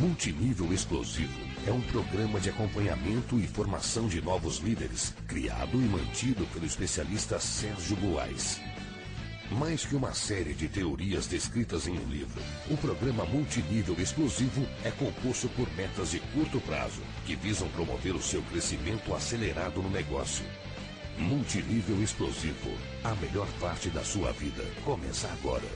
Multinível Explosivo é um programa de acompanhamento e formação de novos líderes, criado e mantido pelo especialista Sérgio Buarque. Mais que uma série de teorias descritas em um livro, o programa Multinível Explosivo é composto por metas de curto prazo, que visam promover o seu crescimento acelerado no negócio. Multinível Explosivo, a melhor parte da sua vida, começa agora.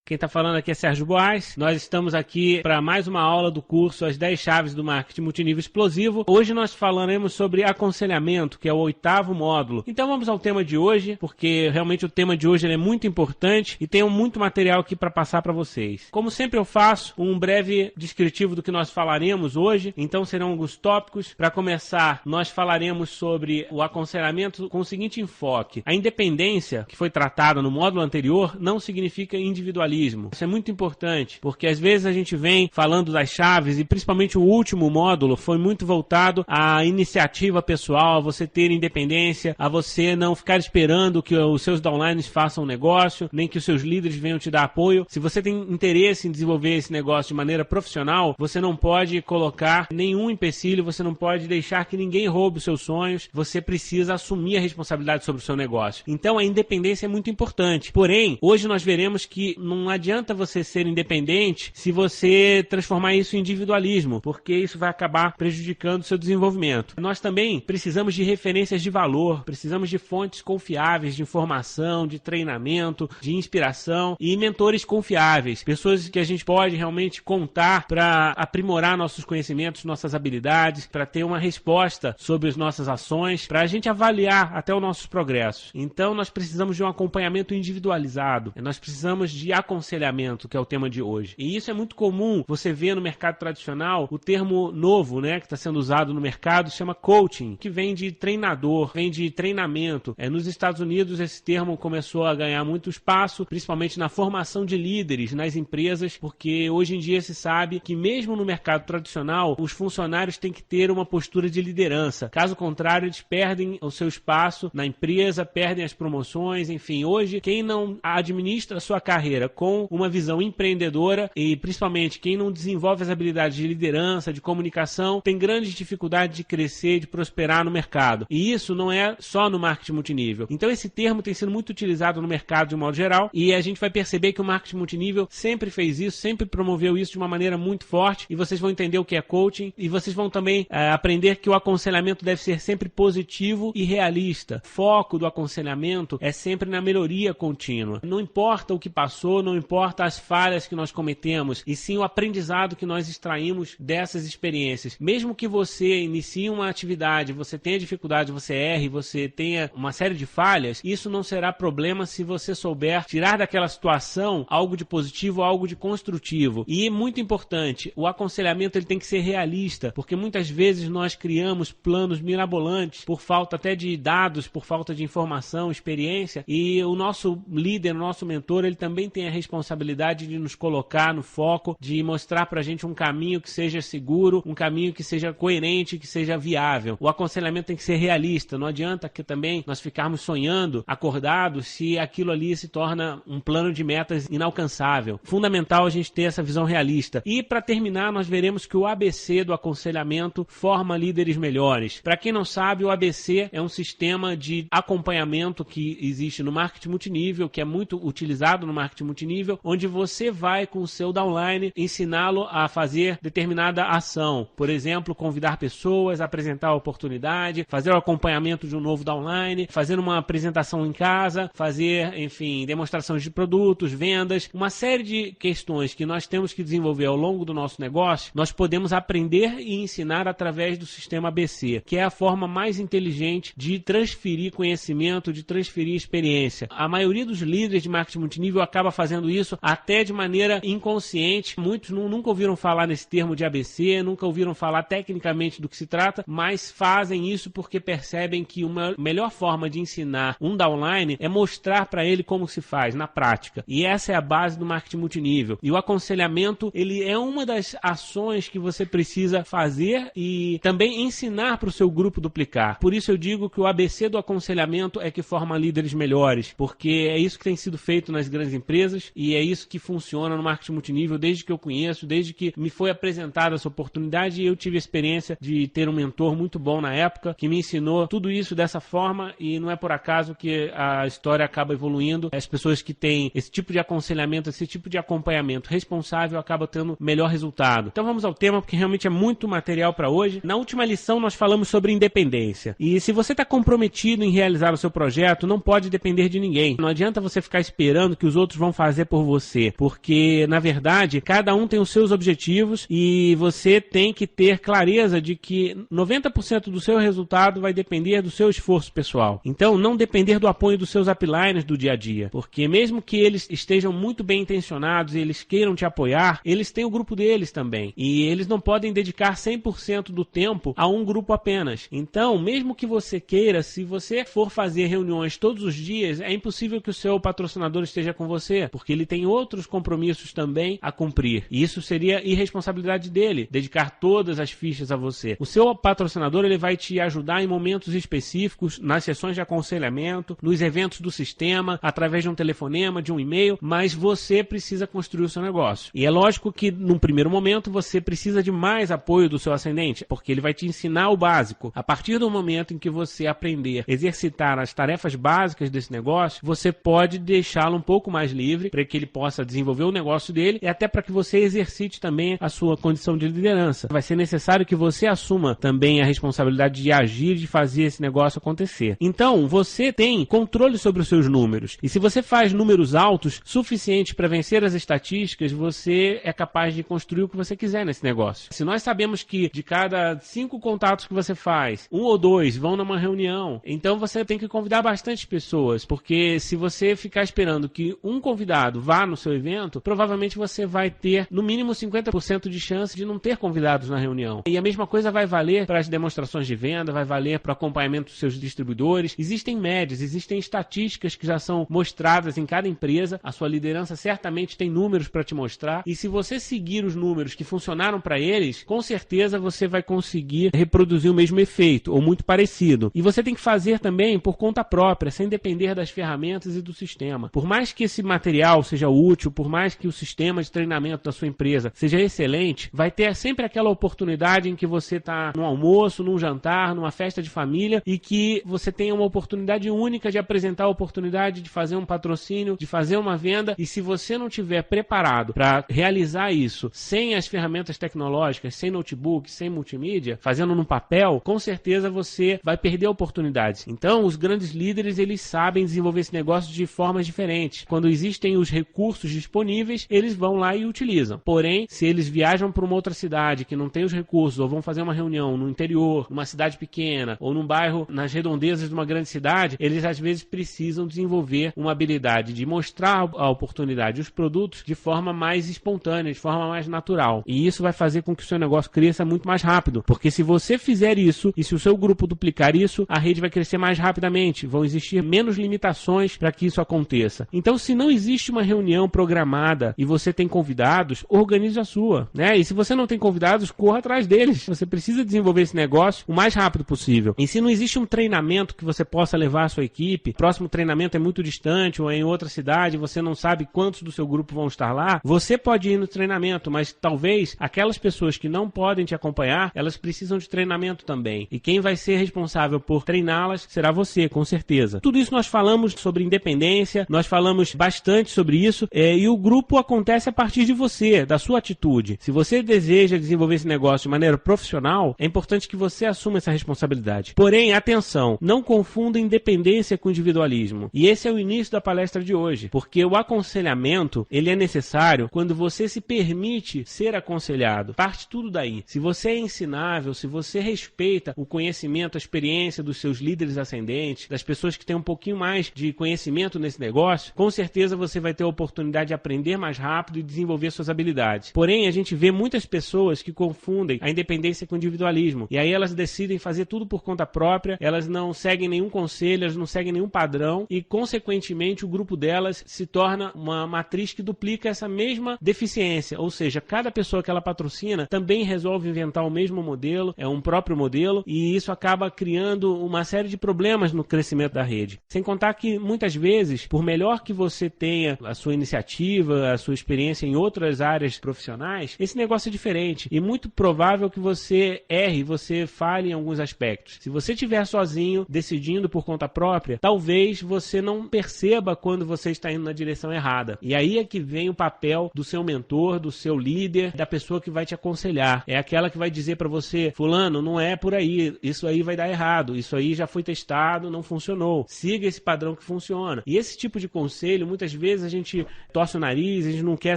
Quem está falando aqui é Sérgio Buarque. Nós estamos aqui para mais uma aula do curso As 10 Chaves do Marketing Multinível Explosivo. Hoje nós falaremos sobre aconselhamento, que é o 8º módulo. Então vamos ao tema de hoje, porque realmente o tema de hoje é muito importante e tenho muito material aqui para passar para vocês. Como sempre eu faço um breve descritivo do que nós falaremos hoje, então serão alguns tópicos. Para começar, nós falaremos sobre o aconselhamento com o seguinte enfoque. A independência, que foi tratada no módulo anterior, não significa individualismo. Isso é muito importante, porque às vezes a gente vem falando das chaves e principalmente o último módulo foi muito voltado à iniciativa pessoal, a você ter independência, a você não ficar esperando que os seus downlines façam negócio, nem que os seus líderes venham te dar apoio. Se você tem interesse em desenvolver esse negócio de maneira profissional, você não pode colocar nenhum empecilho, você não pode deixar que ninguém roube os seus sonhos, você precisa assumir a responsabilidade sobre o seu negócio. Então a independência é muito importante. Porém, hoje nós veremos que não adianta você ser independente se você transformar isso em individualismo, porque isso vai acabar prejudicando o seu desenvolvimento. Nós também precisamos de referências de valor, precisamos de fontes confiáveis de informação, de treinamento, de inspiração e mentores confiáveis, pessoas que a gente pode realmente contar para aprimorar nossos conhecimentos, nossas habilidades, para ter uma resposta sobre as nossas ações, para a gente avaliar até os nossos progressos. Então nós precisamos de um acompanhamento individualizado, nós precisamos de aconselhamento, que é o tema de hoje. E isso é muito comum você ver no mercado tradicional o termo novo, né, que está sendo usado no mercado, se chama coaching, que vem de treinador, vem de treinamento. Nos Estados Unidos esse termo começou a ganhar muito espaço, principalmente na formação de líderes nas empresas, porque hoje em dia se sabe que mesmo no mercado tradicional, os funcionários têm que ter uma postura de liderança. Caso contrário, eles perdem o seu espaço na empresa, perdem as promoções, enfim. Hoje, quem não administra a sua carreira com uma visão empreendedora e principalmente quem não desenvolve as habilidades de liderança, de comunicação, tem grandes dificuldades de crescer, de prosperar no mercado. E isso não é só no marketing multinível. Então esse termo tem sido muito utilizado no mercado de um modo geral e a gente vai perceber que o marketing multinível sempre fez isso, sempre promoveu isso de uma maneira muito forte e vocês vão entender o que é coaching e vocês vão também aprender que o aconselhamento deve ser sempre positivo e realista. O foco do aconselhamento é sempre na melhoria contínua. Não importa o que passou, não importa as falhas que nós cometemos, e sim o aprendizado que nós extraímos dessas experiências. Mesmo que você inicie uma atividade, você tenha dificuldade, você erre, você tenha uma série de falhas, isso não será problema se você souber tirar daquela situação algo de positivo, algo de construtivo. E muito importante, o aconselhamento ele tem que ser realista, porque muitas vezes nós criamos planos mirabolantes por falta até de dados, por falta de informação, experiência, e o nosso líder, o nosso mentor, ele também tem a responsabilidade de nos colocar no foco, de mostrar pra gente um caminho que seja seguro, um caminho que seja coerente, que seja viável. O aconselhamento tem que ser realista, não adianta que também nós ficarmos sonhando, acordados, se aquilo ali se torna um plano de metas inalcançável. Fundamental a gente ter essa visão realista. E para terminar, nós veremos que o ABC do aconselhamento forma líderes melhores. Para quem não sabe, o ABC é um sistema de acompanhamento que existe no marketing multinível, que é muito utilizado no marketing multinível, onde você vai com o seu downline ensiná-lo a fazer determinada ação. Por exemplo, convidar pessoas, apresentar a oportunidade, fazer o acompanhamento de um novo downline, fazer uma apresentação em casa, fazer, enfim, demonstrações de produtos, vendas, uma série de questões que nós temos que desenvolver ao longo do nosso negócio, nós podemos aprender e ensinar através do sistema ABC, que é a forma mais inteligente de transferir conhecimento, de transferir experiência. A maioria dos líderes de marketing multinível acaba fazendo fazendo isso até de maneira inconsciente. Muitos nunca ouviram falar nesse termo de ABC, nunca ouviram falar tecnicamente do que se trata, mas fazem isso porque percebem que uma melhor forma de ensinar um downline é mostrar para ele como se faz na prática. E essa é a base do marketing multinível. E o aconselhamento, ele é uma das ações que você precisa fazer e também ensinar para o seu grupo duplicar. Por isso eu digo que o ABC do aconselhamento é que forma líderes melhores, porque é isso que tem sido feito nas grandes empresas e é isso que funciona no marketing multinível desde que eu conheço, desde que me foi apresentada essa oportunidade, e eu tive a experiência de ter um mentor muito bom na época, que me ensinou tudo isso dessa forma, e não é por acaso que a história acaba evoluindo. As pessoas que têm esse tipo de aconselhamento, esse tipo de acompanhamento responsável, acabam tendo melhor resultado. Então vamos ao tema, porque realmente é muito material para hoje. Na última lição nós falamos sobre independência, e se você está comprometido em realizar o seu projeto, não pode depender de ninguém. Não adianta você ficar esperando que os outros vão fazer por você, porque na verdade cada um tem os seus objetivos e você tem que ter clareza de que 90% do seu resultado vai depender do seu esforço pessoal. Então não depender do apoio dos seus uplines do dia a dia, porque mesmo que eles estejam muito bem intencionados e eles queiram te apoiar, eles têm o grupo deles também, e eles não podem dedicar 100% do tempo a um grupo apenas. Então, mesmo que você queira, se você for fazer reuniões todos os dias, é impossível que o seu patrocinador esteja com você, porque ele tem outros compromissos também a cumprir, e isso seria irresponsabilidade dele, dedicar todas as fichas a você. O seu patrocinador, ele vai te ajudar em momentos específicos, nas sessões de aconselhamento, nos eventos do sistema, através de um telefonema, de um e-mail, mas você precisa construir o seu negócio. E é lógico que, num primeiro momento, você precisa de mais apoio do seu ascendente, porque ele vai te ensinar o básico. A partir do momento em que você aprender a exercitar as tarefas básicas desse negócio, você pode deixá-lo um pouco mais livre para que ele possa desenvolver o negócio dele e até para que você exercite também a sua condição de liderança. Vai ser necessário que você assuma também a responsabilidade de agir, de fazer esse negócio acontecer. Então, você tem controle sobre os seus números. E se você faz números altos, suficientes para vencer as estatísticas, você é capaz de construir o que você quiser nesse negócio. Se nós sabemos que de cada 5 contatos que você faz, 1 ou 2 vão numa reunião, então você tem que convidar bastante pessoas, porque se você ficar esperando que um convidado vá no seu evento, provavelmente você vai ter no mínimo 50% de chance de não ter convidados na reunião. E a mesma coisa vai valer para as demonstrações de venda, vai valer para o acompanhamento dos seus distribuidores. Existem médias, existem estatísticas que já são mostradas em cada empresa. A sua liderança certamente tem números para te mostrar, e se você seguir os números que funcionaram para eles, com certeza você vai conseguir reproduzir o mesmo efeito, ou muito parecido. E você tem que fazer também por conta própria, sem depender das ferramentas e do sistema. Por mais que esse material seja útil, por mais que o sistema de treinamento da sua empresa seja excelente, vai ter sempre aquela oportunidade em que você está num almoço, num jantar, numa festa de família, e que você tenha uma oportunidade única de apresentar a oportunidade de fazer um patrocínio, de fazer uma venda, e se você não estiver preparado para realizar isso sem as ferramentas tecnológicas, sem notebook, sem multimídia, fazendo no papel, com certeza você vai perder oportunidades. Então, os grandes líderes, eles sabem desenvolver esse negócio de formas diferentes. Quando existem os recursos disponíveis, eles vão lá e utilizam. Porém, se eles viajam para uma outra cidade que não tem os recursos, ou vão fazer uma reunião no interior, numa cidade pequena, ou num bairro nas redondezas de uma grande cidade, eles às vezes precisam desenvolver uma habilidade de mostrar a oportunidade, os produtos, de forma mais espontânea, de forma mais natural. E isso vai fazer com que o seu negócio cresça muito mais rápido, porque se você fizer isso, e se o seu grupo duplicar isso, a rede vai crescer mais rapidamente, vão existir menos limitações para que isso aconteça. Então, se não existe uma reunião programada e você tem convidados, organize a sua, né? E se você não tem convidados, corra atrás deles. Você precisa desenvolver esse negócio o mais rápido possível. E se não existe um treinamento que você possa levar a sua equipe, o próximo treinamento é muito distante ou é em outra cidade, você não sabe quantos do seu grupo vão estar lá, você pode ir no treinamento, mas talvez aquelas pessoas que não podem te acompanhar, elas precisam de treinamento também. E quem vai ser responsável por treiná-las será você, com certeza. Tudo isso nós falamos sobre independência, nós falamos bastante sobre isso, e o grupo acontece a partir de você, da sua atitude. Se você deseja desenvolver esse negócio de maneira profissional, é importante que você assuma essa responsabilidade. Porém, atenção, não confunda independência com individualismo. E esse é o início da palestra de hoje, porque o aconselhamento, ele é necessário quando você se permite ser aconselhado. Parte tudo daí. Se você é ensinável, se você respeita o conhecimento, a experiência dos seus líderes ascendentes, das pessoas que têm um pouquinho mais de conhecimento nesse negócio, com certeza você vai ter a oportunidade de aprender mais rápido e desenvolver suas habilidades. Porém, a gente vê muitas pessoas que confundem a independência com o individualismo. E aí elas decidem fazer tudo por conta própria, elas não seguem nenhum conselho, elas não seguem nenhum padrão e, consequentemente, o grupo delas se torna uma matriz que duplica essa mesma deficiência. Ou seja, cada pessoa que ela patrocina também resolve inventar o mesmo modelo, um próprio modelo, e isso acaba criando uma série de problemas no crescimento da rede. Sem contar que, muitas vezes, por melhor que você tenha a sua iniciativa, a sua experiência em outras áreas profissionais, esse negócio é diferente e muito provável que você erre, você falhe em alguns aspectos. Se você estiver sozinho, decidindo por conta própria, talvez você não perceba quando você está indo na direção errada. E aí é que vem o papel do seu mentor, do seu líder, da pessoa que vai te aconselhar. É aquela que vai dizer para você: fulano, não é por aí, isso aí vai dar errado, isso aí já foi testado, não funcionou. Siga esse padrão que funciona. E esse tipo de conselho, muitas vezes a gente torce o nariz, a gente não quer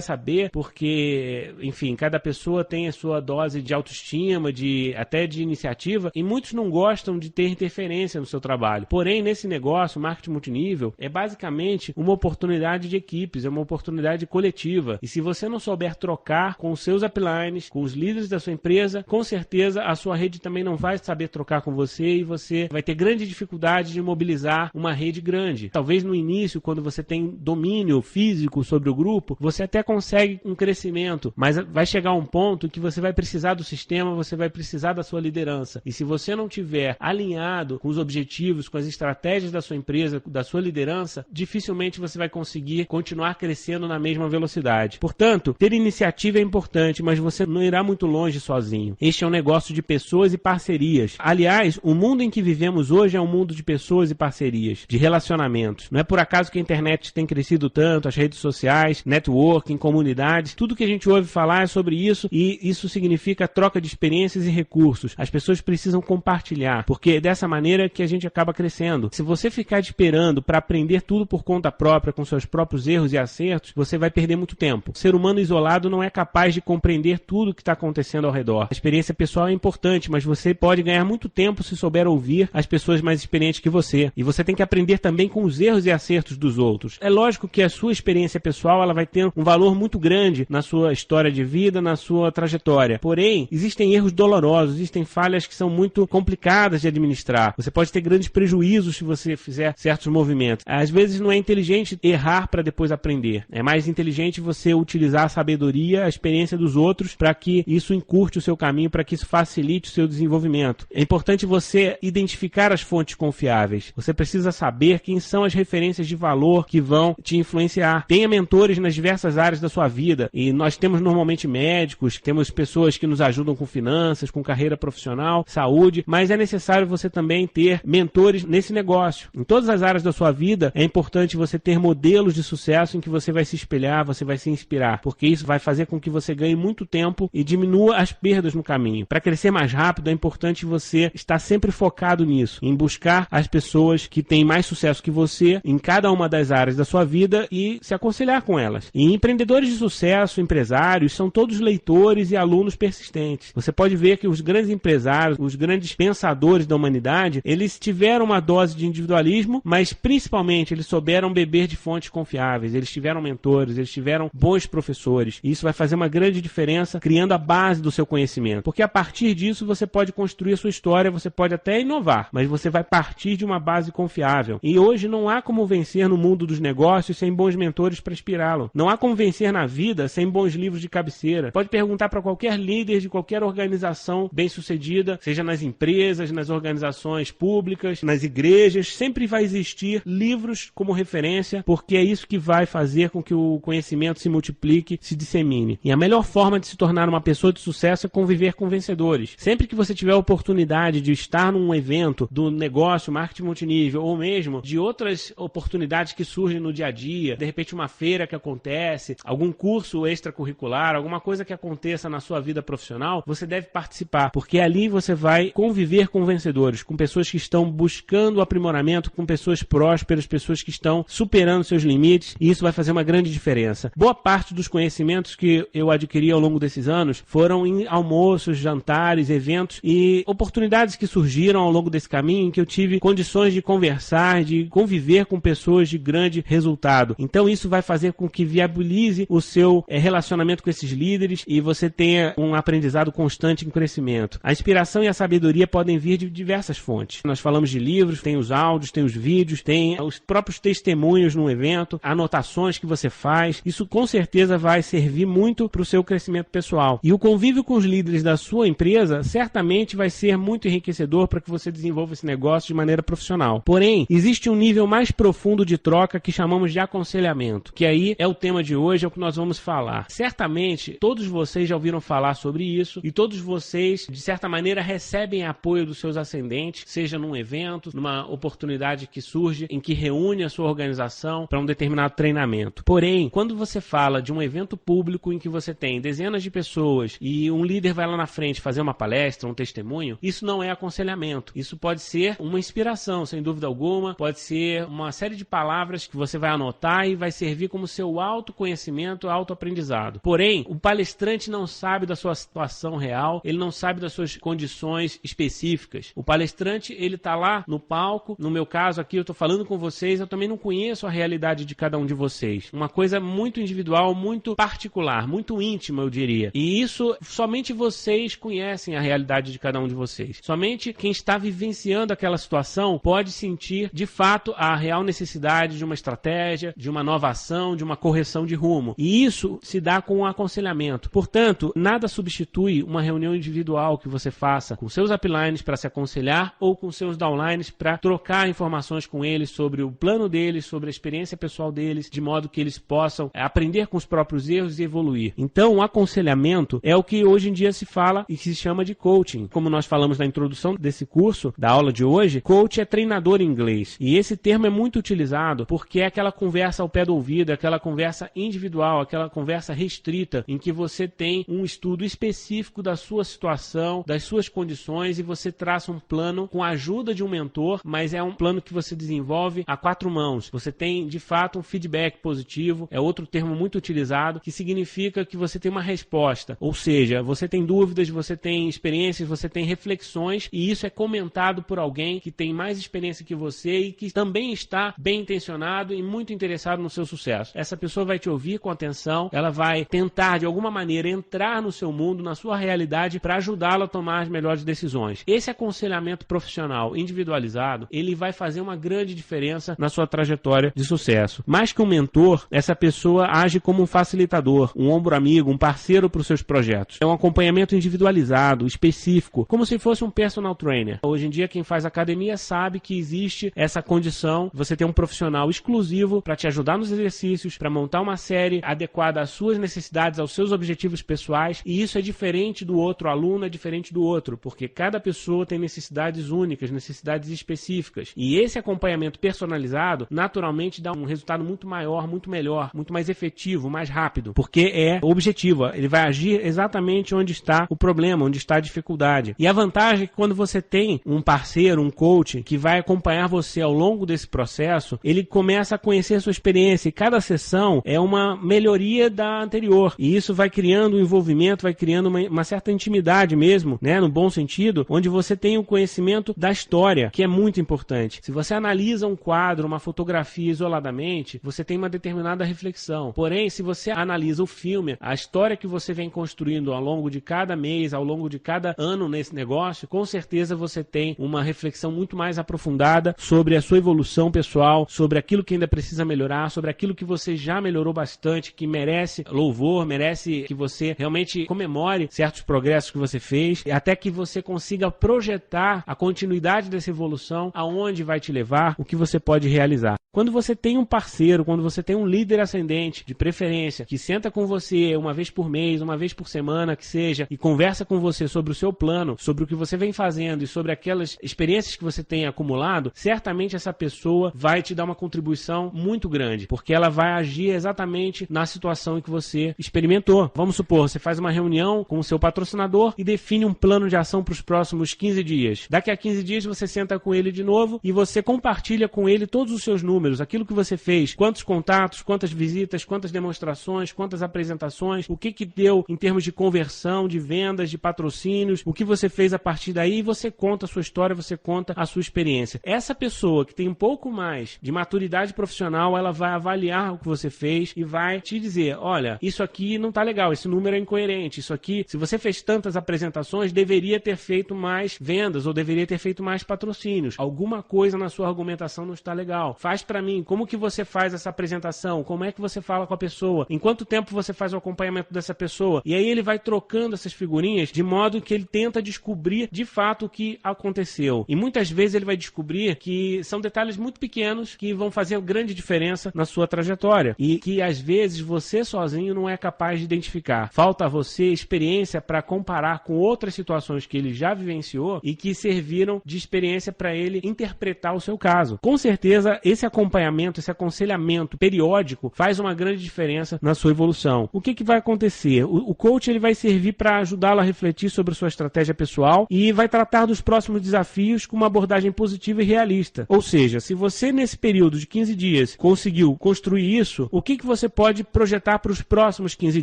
saber, porque, enfim, cada pessoa tem a sua dose de autoestima, até de iniciativa, e muitos não gostam de ter interferência no seu trabalho. Porém, nesse negócio, o marketing multinível é basicamente uma oportunidade de equipes, é uma oportunidade coletiva. E se você não souber trocar com os seus uplines, com os líderes da sua empresa, com certeza a sua rede também não vai saber trocar com você e você vai ter grande dificuldade de mobilizar uma rede grande. Talvez no início, quando você tem domínio físico sobre o grupo, você até consegue um crescimento, mas vai chegar um ponto que você vai precisar do sistema, você vai precisar da sua liderança. E se você não tiver alinhado com os objetivos, com as estratégias da sua empresa, da sua liderança, dificilmente você vai conseguir continuar crescendo na mesma velocidade. Portanto, ter iniciativa é importante, mas você não irá muito longe sozinho. Este é um negócio de pessoas e parcerias. Aliás, o mundo em que vivemos hoje é um mundo de pessoas e parcerias, de relacionamentos. Não é por acaso que a internet tem crescido tanto, as redes sociais, networking, comunidades, tudo que a gente ouve falar é sobre isso, e isso significa troca de experiências e recursos. As pessoas precisam compartilhar, porque é dessa maneira que a gente acaba crescendo. Se você ficar esperando para aprender tudo por conta própria, com seus próprios erros e acertos, você vai perder muito tempo. O ser humano isolado não é capaz de compreender tudo o que está acontecendo ao redor. A experiência pessoal é importante, mas você pode ganhar muito tempo se souber ouvir as pessoas mais experientes que você. E você tem que aprender também com os erros e acertos dos outros. É lógico que a sua experiência pessoal ela vai ter um valor muito grande na sua história de vida, na sua trajetória. Porém, existem erros dolorosos, existem falhas que são muito complicadas de administrar. Você pode ter grandes prejuízos se você fizer certos movimentos. Às vezes não é inteligente errar para depois aprender. É mais inteligente você utilizar a sabedoria, a experiência dos outros para que isso encurte o seu caminho, para que isso facilite o seu desenvolvimento. É importante você identificar as fontes confiáveis. Você precisa saber quem são as referências de valor que vão te influenciar. Tenha mentores nas diversas áreas da sua vida. E nós temos normalmente médicos, temos pessoas que nos ajudam com finanças, com carreira profissional, saúde, mas é necessário você também ter mentores nesse negócio. Em todas as áreas da sua vida, é importante você ter modelos de sucesso em que você vai se espelhar, você vai se inspirar, porque isso vai fazer com que você ganhe muito tempo e diminua as perdas no caminho. Para crescer mais rápido, é importante você estar sempre focado nisso, em buscar as pessoas que têm mais sucesso que você em cada uma das áreas da sua vida e se aconselhar com elas. E empreendedores de sucesso, empresários, são todos leitores e alunos persistentes. Você pode ver que os grandes empresários, os grandes pensadores da humanidade, eles tiveram uma dose de individualismo, mas principalmente eles souberam beber de fontes confiáveis, eles tiveram mentores, eles tiveram bons professores. E isso vai fazer uma grande diferença criando a base do seu conhecimento. Porque a partir disso você pode construir a sua história, você pode até inovar, mas você vai partir de uma base confiável. E hoje não há como vencer no mundo dos negócios sem bons mentores para inspirá-lo. Não há como vencer na vida sem bons livros de cabeceira. Pode perguntar para qualquer líder de qualquer organização bem-sucedida, seja nas empresas, nas organizações públicas, nas igrejas, sempre vai existir livros como referência, porque é isso que vai fazer com que o conhecimento se multiplique, se dissemine. E a melhor forma de se tornar uma pessoa de sucesso é conviver com vencedores. Sempre que você tiver a oportunidade de estar num evento do negócio, marketing multinível, ou mesmo de outras oportunidades que surgem no dia a dia, de repente uma feira que acontece, algum curso extracurricular, alguma coisa que aconteça na sua vida profissional, você deve participar, porque ali você vai conviver com vencedores, com pessoas que estão buscando aprimoramento, com pessoas prósperas, pessoas que estão superando seus limites, e isso vai fazer uma grande diferença. Boa parte dos conhecimentos que eu adquiri ao longo desses anos foram em almoços, jantares, eventos e oportunidades que surgiram ao longo desse caminho em que eu tive condições de conversar, de conviver com pessoas de grande resultado. Então isso vai fazer com que viabilize o seu relacionamento com esses líderes e você tenha um aprendizado constante em crescimento. A inspiração e a sabedoria podem vir de diversas fontes. Nós falamos de livros, tem os áudios, tem os vídeos, tem os próprios testemunhos no evento, anotações que você faz. Isso com certeza vai servir muito para o seu crescimento pessoal. E o convívio com os líderes da sua empresa certamente vai ser muito enriquecedor para que você desenvolva esse negócio de maneira profissional. Porém, existe um nível mais profundo de troca que chamamos de aconselhamento, que aí é o tema de hoje, é o que nós vamos falar. Certamente, todos vocês já ouviram falar sobre isso e todos vocês, de certa maneira, recebem apoio dos seus ascendentes, seja num evento, numa oportunidade que surge em que reúne a sua organização para um determinado treinamento. Porém, quando você fala de um evento público em que você tem dezenas de pessoas e um líder vai lá na frente fazer uma palestra, um testemunho, isso não é aconselhamento. Isso pode ser uma inspiração, sem dúvida alguma, pode ser uma série de palavras que você vai anotar e vai servir como seu autoconhecimento, autoaprendizado. Porém, o palestrante não sabe da sua situação real, ele não sabe das suas condições específicas. O palestrante, ele está lá no palco, no meu caso aqui, eu estou falando com vocês, eu também não conheço a realidade de cada um de vocês. Uma coisa muito individual, muito particular, muito íntima, eu diria. E isso, somente vocês conhecem a realidade de cada um de vocês. Somente quem está vivenciando aquela situação pode sentir, de fato, a real necessidade de uma estratégia, de uma nova ação, de uma correção de rumo. E isso se dá com o aconselhamento. Portanto, nada substitui uma reunião individual que você faça com seus uplines para se aconselhar ou com seus downlines para trocar informações com eles sobre o plano deles, sobre a experiência pessoal deles, de modo que eles possam aprender com os próprios erros e evoluir. Então, o aconselhamento é o que hoje em dia se fala e que se chama de coaching. Como nós falamos na introdução desse curso, da aula de hoje, coach é treinador em inglês. E esse termo é muito utilizado porque é aquela conversa ao pé do ouvido, aquela conversa individual, aquela conversa restrita, em que você tem um estudo específico da sua situação, das suas condições, e você traça um plano com a ajuda de um mentor, mas é um plano que você desenvolve a quatro mãos. Você tem, de fato, um feedback positivo, é outro termo muito utilizado, que significa que você tem uma resposta. Ou seja, você tem dúvidas, você tem experiências, você tem reflexões, e isso é comentado por alguém que tem mais experiência que você e que também está bem intencionado e muito interessado no seu sucesso. Essa pessoa vai te ouvir com atenção, ela vai tentar, de alguma maneira, entrar no seu mundo, na sua realidade, para ajudá-lo a tomar as melhores decisões. Esse aconselhamento profissional individualizado, ele vai fazer uma grande diferença na sua trajetória de sucesso. Mais que um mentor, essa pessoa age como um facilitador, um ombro amigo, um parceiro para os seus projetos. É um acompanhamento individualizado, específico, como se fosse um personal trainer. Hoje em dia, quem faz academia sabe que existe essa condição, você ter um profissional exclusivo para te ajudar nos exercícios, para montar uma série adequada às suas necessidades, aos seus objetivos pessoais, e isso é diferente do outro aluno, é diferente do outro, porque cada pessoa tem necessidades únicas, necessidades específicas. E esse acompanhamento personalizado, naturalmente, dá um resultado muito maior, muito melhor, muito mais efetivo, mais rápido, porque é objetivo. Ele vai agir exatamente onde está o problema, onde está a dificuldade. E a vantagem é que quando você tem um parceiro, um coach, que vai acompanhar você ao longo desse processo, ele começa a conhecer a sua experiência, e cada sessão é uma melhoria da anterior. E isso vai criando um envolvimento, vai criando uma certa intimidade mesmo, né, no bom sentido, onde você tem o conhecimento da história, que é muito importante. Se você analisa um quadro, uma fotografia isoladamente, você tem uma determinada reflexão. Porém, se você analisa o filme, a história que você vem construindo ao longo de cada mês, ao longo de cada ano nesse negócio, com certeza você tem uma reflexão muito mais aprofundada sobre a sua evolução pessoal, sobre aquilo que ainda precisa melhorar, sobre aquilo que você já melhorou bastante, que merece louvor, merece que você realmente comemore certos progressos que você fez, até que você consiga projetar a continuidade dessa evolução, aonde vai te levar, o que você pode realizar. Quando você tem um parceiro, quando você tem um líder ascendente, de preferência, que senta com você uma vez por mês, uma vez por semana, que seja, e conversa com você sobre o seu plano, sobre o que você vem fazendo e sobre aquelas experiências que você tem acumulado, certamente essa pessoa vai te dar uma contribuição muito grande, porque ela vai agir exatamente na situação em que você experimentou. Vamos supor, você faz uma reunião com o seu patrocinador e define um plano de ação para os próximos 15 dias. Daqui a 15 dias você senta com ele de novo e você compartilha com ele todos os seus números, aquilo que você fez, quantos contatos, quantas visitas, quantas demonstrações, quantas apresentações, o que deu em termos de conversão, de vendas, de patrocínios, o que você fez a partir daí, e você conta a sua história, você conta a sua experiência. Essa pessoa que tem um pouco mais de maturidade profissional, ela vai avaliar o que você fez e vai te dizer, olha, isso aqui não tá legal, esse número é incoerente, isso aqui, se você fez tantas apresentações, deveria ter feito mais vendas ou deveria ter feito mais patrocínios. Alguma coisa na sua argumentação não está legal. Faz pra mim, como que você faz essa apresentação? Como é que você fala com a pessoa? Em quanto tempo você faz o acompanhamento dessa pessoa? E aí ele vai trocando essas figurinhas de modo que ele tenta descobrir de fato o que aconteceu. E muitas vezes ele vai descobrir que são detalhes muito pequenos que vão fazer grande diferença na sua trajetória e que às vezes você sozinho não é capaz de identificar. Falta a você experiência para comparar com outras situações que ele já vivenciou e que serviram de experiência para ele interpretar o seu caso. Com certeza esse acompanhamento, esse aconselhamento periódico faz uma grande diferença na sua evolução. O que vai acontecer? O coach ele vai servir para ajudá-lo a refletir sobre sua estratégia pessoal e vai tratar dos próximos desafios com uma abordagem positiva e realista. Ou seja, se você nesse período de 15 dias conseguiu construir isso, o que você pode projetar para os próximos 15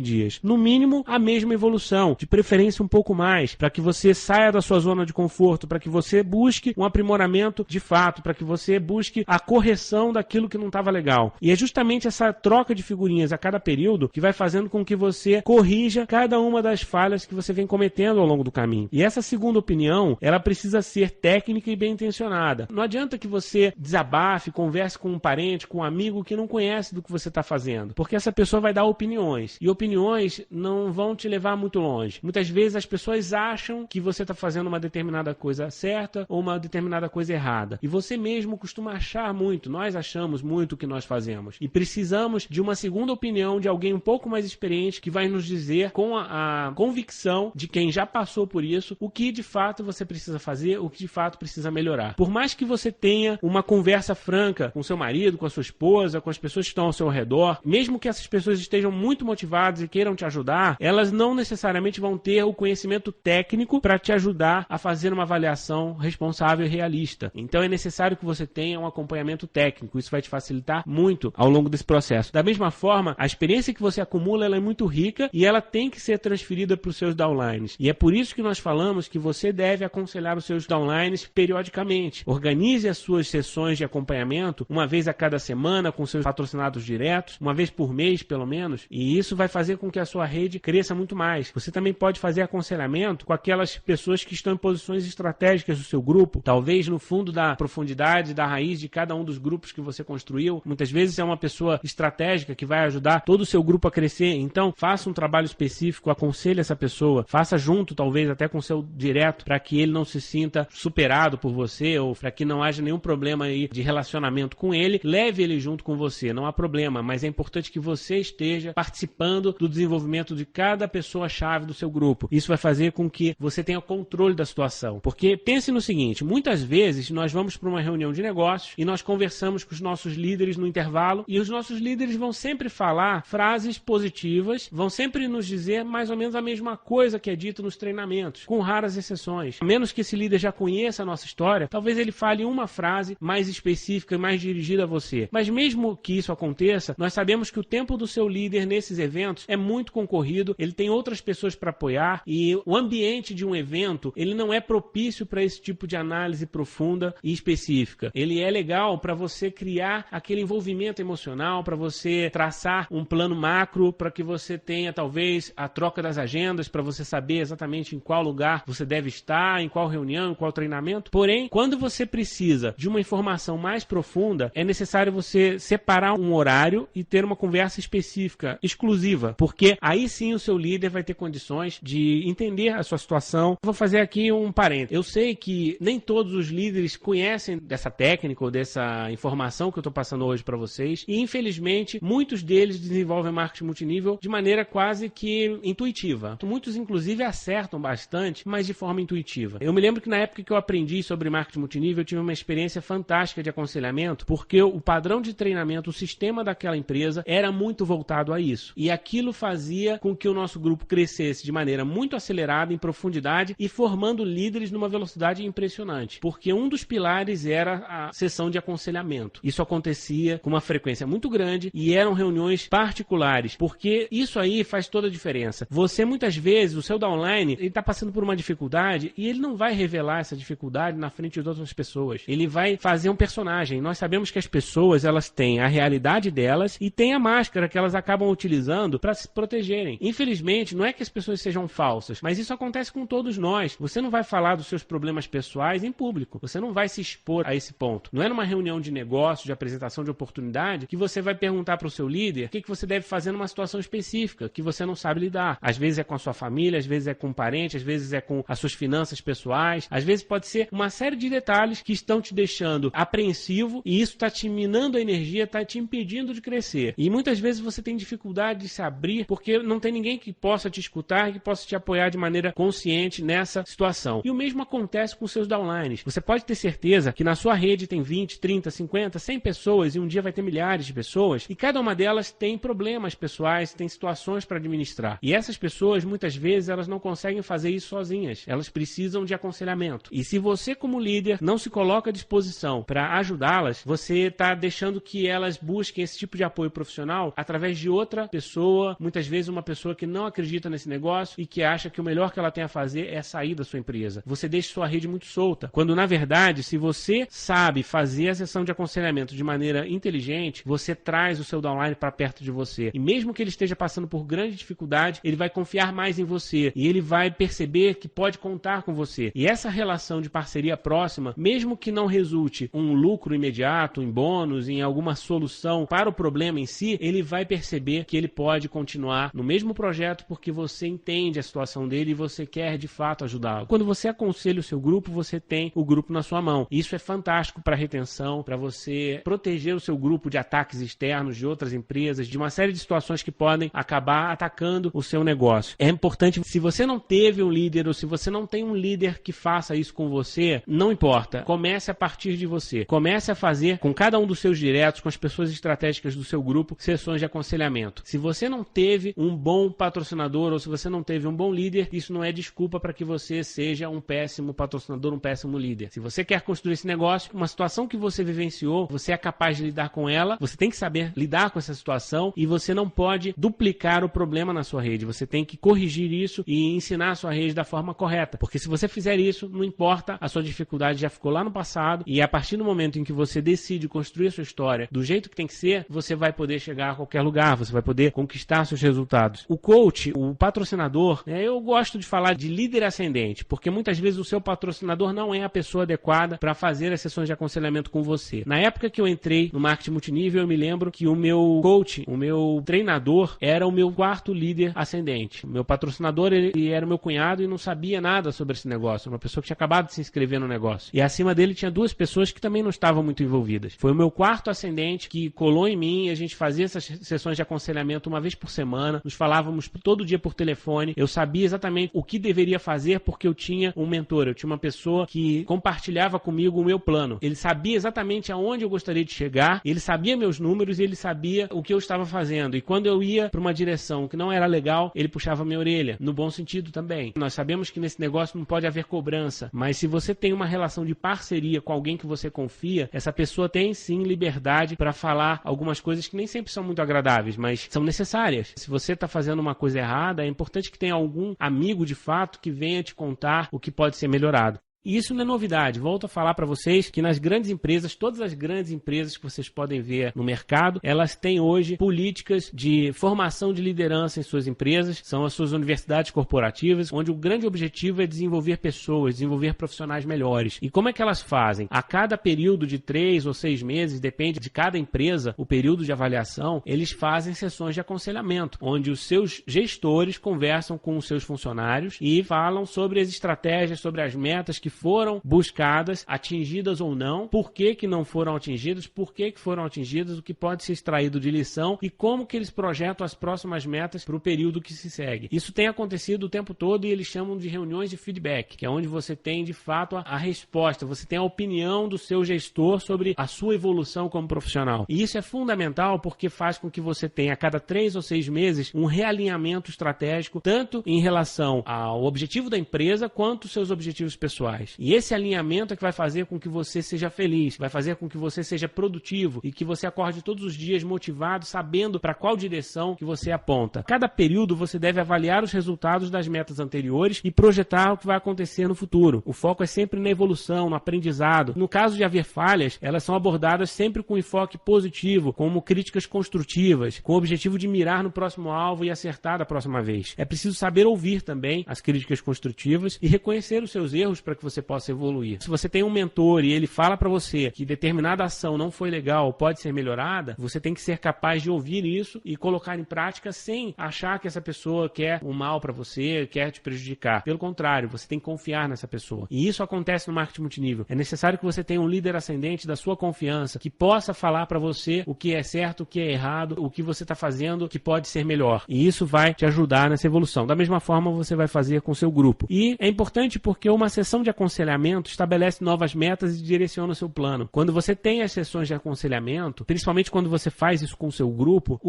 dias? No mínimo, a mesma evolução, de preferência um pouco mais, para que você saia da sua zona de conforto, para que você busque um aprimoramento de fato, para que você busque a correção daquilo que não estava legal. E é justamente essa troca de figurinhas a cada período que vai fazendo com que você corrija cada uma das falhas que você vem cometendo ao longo do caminho. E essa segunda opinião, ela precisa ser técnica e bem intencionada. Não adianta que você desabafe, converse com um parente, com um amigo que não conhece do que você está fazendo, porque essa pessoa vai dar opiniões, e opiniões não vão te levar muito longe. Muitas vezes as pessoas acham que você está fazendo uma determinada coisa certa ou uma determinada coisa errada, e você mesmo costuma achar muito, nós achamos muito o que nós fazemos, e precisamos de uma segunda opinião de alguém um pouco mais experiente que vai nos dizer com a convicção de quem já passou por isso, o que de fato você precisa fazer, o que de fato precisa melhorar. Por mais que você tenha uma conversa franca com seu marido, com a sua esposa, com as pessoas que estão ao seu redor, mesmo que essas pessoas estejam muito motivadas e queiram te ajudar, elas não necessariamente vão ter o conhecimento técnico para te ajudar a fazer uma avaliação responsável e realista. Então é necessário que você tenha um acompanhamento técnico. Isso vai te facilitar muito ao longo desse processo. Da mesma forma, a experiência que você acumula ela é muito rica e ela tem que ser transferida para os seus downlines. E é por isso que nós falamos que você deve aconselhar os seus downlines periodicamente. Organize as suas sessões de acompanhamento uma vez a cada semana com seus patrocinados diretos, uma vez por mês pelo menos, e isso vai fazer com que a sua rede cresça muito mais. Você também pode fazer aconselhamento com aquelas pessoas que estão em posições estratégicas do seu grupo, talvez no fundo da profundidade, da raiz de cada um dos grupos que você construiu. Muitas vezes é uma pessoa estratégica que vai ajudar todo o seu grupo a crescer, então faça um trabalho específico, aconselhe essa pessoa, faça junto talvez até com o seu direto, para que ele não se sinta superado por você ou para que não haja nenhum problema aí de relacionamento com ele, leve ele junto com você, não há problema, mas é importante que você esteja participando do desenvolvimento de cada pessoa-chave do seu grupo. Isso vai fazer com que você tenha controle da situação, porque pense no seguinte, muitas vezes nós vamos para uma reunião de negócios e nós conversamos com os nossos líderes no intervalo e os nossos líderes vão sempre falar frases positivas, vão sempre nos dizer mais ou menos a mesma coisa que é dito nos treinamentos, com raras exceções. A menos que esse líder já conheça a nossa história, talvez ele fale uma frase mais específica e mais dirigida a você. Mas mesmo que isso aconteça, nós sabemos que o tempo do seu líder nesses eventos é muito concorrido, ele tem outras pessoas para apoiar e o ambiente de um evento, ele não é propício para esse tipo de análise profunda e específica. Ele é legal para você criar aquele envolvimento emocional, para você traçar um plano macro, para que você tenha talvez a troca das agendas, para você saber exatamente em qual lugar você deve estar, em qual reunião, em qual treinamento. Porém, quando você precisa de uma informação mais profunda, é necessário você separar um horário e ter uma conversa específica, exclusiva, porque aí sim o seu líder vai ter condições de entender a sua situação. Vou fazer aqui um parênteses. Eu sei que nem todos os líderes conhecem dessa técnica ou dessa informação que eu estou passando hoje para vocês e, infelizmente, muitos deles desenvolvem marketing multinível de maneira quase que intuitiva. Muitos, inclusive, acertam bastante, mas de forma intuitiva. Eu me lembro que na época que eu aprendi sobre marketing multinível, eu tive uma experiência fantástica de aconselhamento, porque o padrão de treinamento, o sistema daquela empresa era muito voltado a isso. E aquilo fazia com que o nosso grupo crescesse de maneira muito acelerada, em profundidade e formando líderes numa velocidade impressionante. Porque um dos pilares era a sessão de aconselhamento. Isso acontecia com uma frequência muito grande e eram reuniões particulares, porque isso aí faz toda a diferença. Você, muitas vezes, o seu downline, ele está passando por uma dificuldade e ele não vai revelar essa dificuldade na frente de outras pessoas. Ele vai fazer um personagem. Nós sabemos que as pessoas, elas têm a realidade delas e têm a máscara que elas acabam utilizando para se protegerem. Infelizmente, não é que as pessoas sejam falsas, mas isso acontece com todos nós. Você não vai falar dos seus problemas pessoais em público. Você não vai se expor a esse ponto. Não é numa reunião de negócio, de apresentação de oportunidade, que você vai perguntar para o seu líder o que você deve fazer numa situação específica, que você não sabe lidar. Às vezes é com a sua família, às vezes é com um parente, às vezes é com as suas finanças pessoais, às vezes pode ser uma série de detalhes que estão te deixando apreensivo e isso está te minando a energia, está te impedindo de crescer. E muitas vezes você tem dificuldade de se abrir porque não tem ninguém que possa te escutar e que possa te apoiar de maneira consciente nessa situação. E o mesmo acontece com os seus downlines. Você pode ter certeza que na sua rede tem 20, 30, 50, 100 pessoas e um dia vai ter milhares de pessoas e cada uma delas tem problemas pessoais, tem situações para administrar. E essas pessoas, muitas vezes, elas não conseguem fazer isso sozinhas. Elas precisam de aconselhamento. E se você, como líder, não se coloca à disposição para ajudá-las, você está deixando que elas busquem esse tipo de apoio profissional através de outra pessoa, muitas vezes uma pessoa que não acredita nesse negócio e que acha que o melhor que ela tem a fazer é sair da sua empresa. Você deixa sua rede muito solta. Quando, na verdade, se você sabe fazer a sessão de aconselhamento de maneira inteligente, você traz o seu downline para perto de você. E mesmo que ele esteja passando por grande dificuldade, ele vai confiar mais em você. E ele vai perceber que pode contar com você. E essa relação de parceria próxima, mesmo que não resulte um lucro imediato, em bônus, em alguma solução para o problema em si, ele vai perceber que ele pode continuar no mesmo projeto porque você entende a situação dele e você quer de fato ajudá-lo. Quando você aconselha o seu grupo, você tem o grupo na sua mão. Isso é fantástico para retenção, para você proteger o seu grupo de ataques externos, de outras empresas, de uma série de situações que podem acabar atacando o seu negócio. É importante, se você não teve um líder ou se você não tem um líder que faça isso com você, não importa. Comece a partir de você. Comece a fazer com cada um dos seus diretos, com as pessoas estratégicas do seu grupo, sessões de aconselhamento. Se você não teve um bom patrocinador ou se você não teve um bom líder, isso não é desculpa para que você seja um péssimo patrocinador, um péssimo líder. Se você quer construir esse negócio, uma situação que você vivenciou, você é capaz de lidar com ela, você tem que saber lidar com essa situação e você não pode duplicar o problema na sua rede. Você tem que corrigir isso e ensinar a sua rede da forma correta. Porque se você fizer isso, não importa, a sua dificuldade já ficou lá no passado e a partir do momento em que você decide construir a sua história do jeito que tem que ser, você vai poder chegar a qualquer lugar, você vai poder conquistar seus resultados. O coach, o patrocinador, eu gosto de falar de líder ascendente, porque muitas vezes o seu patrocinador não é a pessoa adequada para fazer as sessões de aconselhamento com você. Na época que eu entrei no marketing multinível, eu me lembro que o meu coach, o meu treinador, era o meu quarto líder ascendente. O meu patrocinador, ele era o meu cunhado e não sabia nada sobre esse negócio. Uma pessoa que tinha acabado de se inscrever no negócio. E acima dele tinha duas pessoas que também não estavam muito envolvidas. Foi o meu quarto ascendente que colou em mim e a gente fazia essas sessões de aconselhamento uma vez por semana. Nos falávamos todo dia por telefone. Eu sabia exatamente o que deveria fazer porque eu tinha um mentor. Eu tinha uma pessoa que compartilhava comigo o meu plano. Ele sabia exatamente aonde eu gostaria de chegar. Ele sabia meus números e ele sabia o que eu estava fazendo. E quando eu ia para uma direção que não era legal, ele puxava minha orelha. No bom sentido também. Nós sabemos que nesse negócio não pode haver cobrança. Mas se você tem uma relação de parceria com alguém que você confia, essa pessoa tem sim liberdade para falar algumas coisas que nem sempre são muito agradáveis, mas são necessárias. Se você está fazendo uma coisa errada, é importante que tenha algum amigo de fato que venha te contar o que pode ser melhorado. E isso não é novidade. Volto a falar para vocês que nas grandes empresas, todas as grandes empresas que vocês podem ver no mercado, elas têm hoje políticas de formação de liderança em suas empresas, são as suas universidades corporativas, onde o grande objetivo é desenvolver pessoas, desenvolver profissionais melhores. E como é que elas fazem? A cada período de 3 ou 6 meses, depende de cada empresa, o período de avaliação, eles fazem sessões de aconselhamento, onde os seus gestores conversam com os seus funcionários e falam sobre as estratégias, sobre as metas que foram buscadas, atingidas ou não, por que não foram atingidas, por que foram atingidas, o que pode ser extraído de lição e como que eles projetam as próximas metas para o período que se segue. Isso tem acontecido o tempo todo e eles chamam de reuniões de feedback, que é onde você tem de fato a resposta, você tem a opinião do seu gestor sobre a sua evolução como profissional. E isso é fundamental porque faz com que você tenha a cada 3 ou 6 meses um realinhamento estratégico, tanto em relação ao objetivo da empresa quanto aos seus objetivos pessoais. mais. E esse alinhamento é que vai fazer com que você seja feliz, vai fazer com que você seja produtivo e que você acorde todos os dias motivado, sabendo para qual direção que você aponta. Cada período você deve avaliar os resultados das metas anteriores e projetar o que vai acontecer no futuro. O foco é sempre na evolução, no aprendizado. No caso de haver falhas, elas são abordadas sempre com enfoque positivo, como críticas construtivas, com o objetivo de mirar no próximo alvo e acertar da próxima vez. É preciso saber ouvir também as críticas construtivas e reconhecer os seus erros para que você possa evoluir. Se você tem um mentor e ele fala para você que determinada ação não foi legal, pode ser melhorada, você tem que ser capaz de ouvir isso e colocar em prática sem achar que essa pessoa quer o mal para você, quer te prejudicar. Pelo contrário, você tem que confiar nessa pessoa. E isso acontece no marketing multinível. É necessário que você tenha um líder ascendente da sua confiança, que possa falar para você o que é certo, o que é errado, o que você está fazendo que pode ser melhor. E isso vai te ajudar nessa evolução. Da mesma forma, você vai fazer com o seu grupo. E é importante porque uma sessão de aconselhamento estabelece novas metas e direciona o seu plano. Quando você tem as sessões de aconselhamento, principalmente quando você faz isso com o seu grupo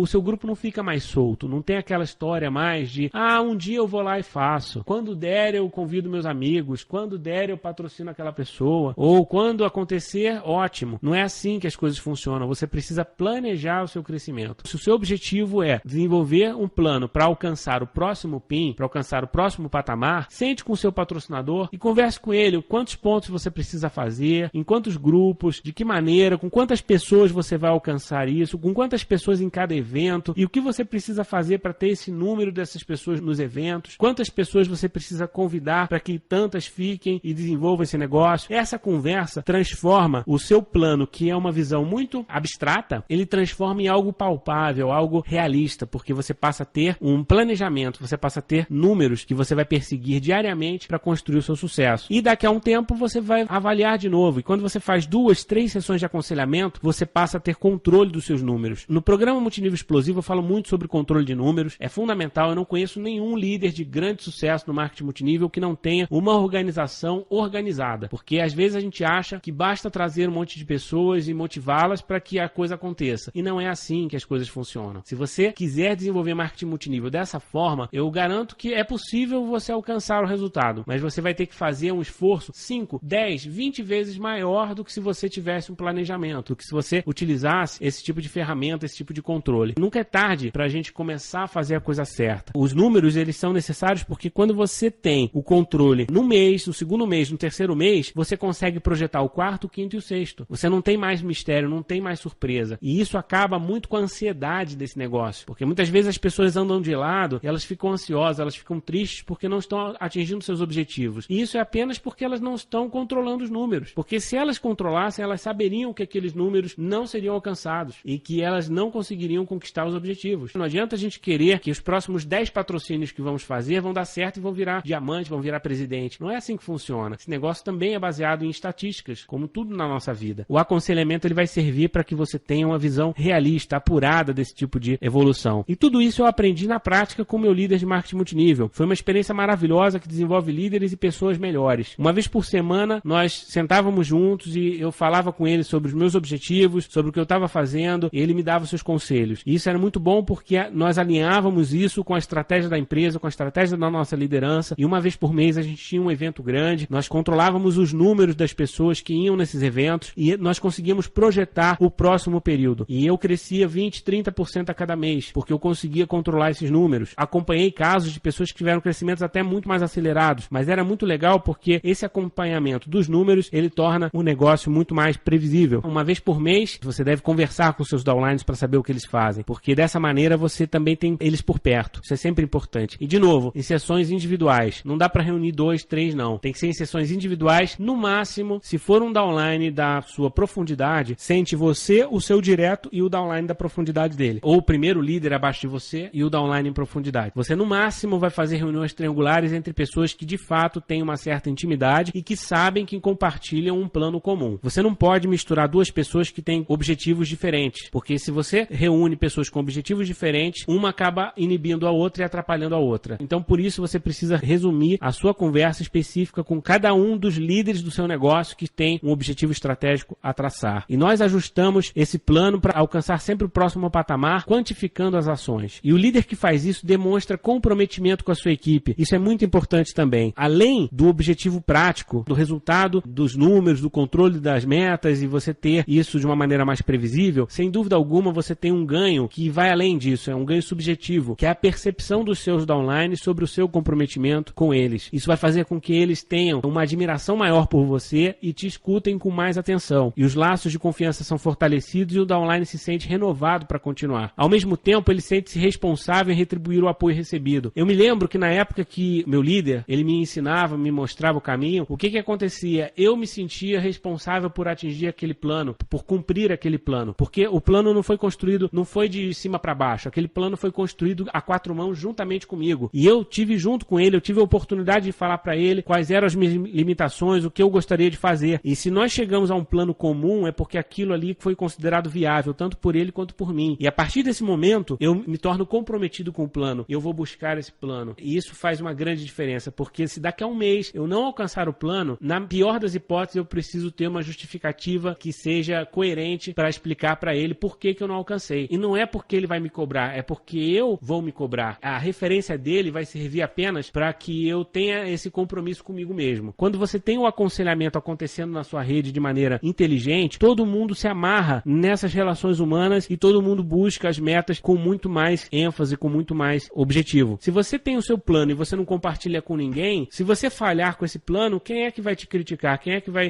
não fica mais solto. Não tem aquela história mais de um dia eu vou lá e faço. Quando der, eu convido meus amigos. Quando der, eu patrocino aquela pessoa. Ou quando acontecer, ótimo. Não é assim que as coisas funcionam. Você precisa planejar o seu crescimento. Se o seu objetivo é desenvolver um plano para alcançar o próximo PIN, para alcançar o próximo patamar, sente com o seu patrocinador e converse com ele quantos pontos você precisa fazer, em quantos grupos, de que maneira, com quantas pessoas você vai alcançar isso, com quantas pessoas em cada evento e o que você precisa fazer para ter esse número dessas pessoas nos eventos, quantas pessoas você precisa convidar para que tantas fiquem e desenvolvam esse negócio. Essa conversa transforma o seu plano, que é uma visão muito abstrata, ele transforma em algo palpável, algo realista, porque você passa a ter um planejamento, você passa a ter números que você vai perseguir diariamente para construir o seu sucesso. E daqui a um tempo você vai avaliar de novo. E quando você faz 2, 3 sessões de aconselhamento, você passa a ter controle dos seus números. No programa Multinível Explosivo eu falo muito sobre controle de números. É fundamental. Eu não conheço nenhum líder de grande sucesso no marketing multinível que não tenha uma organização organizada. Porque às vezes a gente acha que basta trazer um monte de pessoas e motivá-las para que a coisa aconteça. E não é assim que as coisas funcionam. Se você quiser desenvolver marketing multinível dessa forma, eu garanto que é possível você alcançar o resultado. Mas você vai ter que fazer um esforço 5, 10, 20 vezes maior do que se você tivesse um planejamento, do que se você utilizasse esse tipo de ferramenta, esse tipo de controle. Nunca é tarde para a gente começar a fazer a coisa certa. Os números, eles são necessários porque quando você tem o controle no mês, no segundo mês, no terceiro mês, você consegue projetar o quarto, o quinto e o sexto. Você não tem mais mistério, não tem mais surpresa. E isso acaba muito com a ansiedade desse negócio. Porque muitas vezes as pessoas andam de lado, elas ficam ansiosas, elas ficam tristes porque não estão atingindo seus objetivos. E isso é apenas porque elas não estão controlando os números. Porque se elas controlassem, elas saberiam que aqueles números não seriam alcançados e que elas não conseguiriam conquistar os objetivos. Não adianta a gente querer que os próximos 10 patrocínios que vamos fazer vão dar certo e vão virar diamante, vão virar presidente. Não é assim que funciona. Esse negócio também é baseado em estatísticas, como tudo na nossa vida. O aconselhamento ele vai servir para que você tenha uma visão realista, apurada desse tipo de evolução. E tudo isso eu aprendi na prática com o meu líder de marketing multinível. Foi uma experiência maravilhosa que desenvolve líderes e pessoas melhores. Uma vez por semana, nós sentávamos juntos e eu falava com ele sobre os meus objetivos, sobre o que eu estava fazendo, e ele me dava os seus conselhos. E isso era muito bom porque nós alinhávamos isso com a estratégia da empresa, com a estratégia da nossa liderança, e uma vez por mês a gente tinha um evento grande, nós controlávamos os números das pessoas que iam nesses eventos e nós conseguíamos projetar o próximo período. E eu crescia 20, 30% a cada mês, porque eu conseguia controlar esses números. Acompanhei casos de pessoas que tiveram crescimentos até muito mais acelerados, mas era muito legal porque esse acompanhamento dos números, ele torna o negócio muito mais previsível. Uma vez por mês, você deve conversar com seus downlines para saber o que eles fazem, porque dessa maneira você também tem eles por perto. Isso é sempre importante. E de novo, em sessões individuais. Não dá para reunir 2, 3 não. Tem que ser em sessões individuais. No máximo, se for um downline da sua profundidade, sente você, o seu direto e o downline da profundidade dele. Ou o primeiro líder abaixo de você e o downline em profundidade. Você no máximo vai fazer reuniões triangulares entre pessoas que de fato têm uma certa intimidade e que sabem que compartilham um plano comum. Você não pode misturar duas pessoas que têm objetivos diferentes, porque se você reúne pessoas com objetivos diferentes, uma acaba inibindo a outra e atrapalhando a outra. Então por isso você precisa resumir a sua conversa específica com cada um dos líderes do seu negócio que tem um objetivo estratégico a traçar. E nós ajustamos esse plano para alcançar sempre o próximo patamar, quantificando as ações. E o líder que faz isso demonstra comprometimento com a sua equipe. Isso é muito importante também. Além do objetivo prático do resultado, dos números, do controle das metas e você ter isso de uma maneira mais previsível, sem dúvida alguma você tem um ganho que vai além disso, é um ganho subjetivo, que é a percepção dos seus downlines sobre o seu comprometimento com eles. Isso vai fazer com que eles tenham uma admiração maior por você e te escutem com mais atenção. E os laços de confiança são fortalecidos e o downline se sente renovado para continuar. Ao mesmo tempo, ele sente-se responsável em retribuir o apoio recebido. Eu me lembro que na época que meu líder, ele me ensinava, me mostrava o caminho, o que acontecia? Eu me sentia responsável por atingir aquele plano, por cumprir aquele plano, porque o plano não foi construído, não foi de cima para baixo, aquele plano foi construído a 4 mãos juntamente comigo, e eu tive junto com ele, eu tive a oportunidade de falar para ele quais eram as minhas limitações, o que eu gostaria de fazer, e se nós chegamos a um plano comum, é porque aquilo ali foi considerado viável, tanto por ele quanto por mim, e a partir desse momento, eu me torno comprometido com o plano, eu vou buscar esse plano, e isso faz uma grande diferença, porque se daqui a um mês eu não alcançar o plano, na pior das hipóteses eu preciso ter uma justificativa que seja coerente para explicar para ele por que eu não alcancei, e não é porque ele vai me cobrar, é porque eu vou me cobrar, a referência dele vai servir apenas para que eu tenha esse compromisso comigo mesmo. Quando você tem o aconselhamento acontecendo na sua rede de maneira inteligente, todo mundo se amarra nessas relações humanas e todo mundo busca as metas com muito mais ênfase, com muito mais objetivo. Se você tem o seu plano e você não compartilha com ninguém, se você falhar com esse plano, quem é que vai te criticar?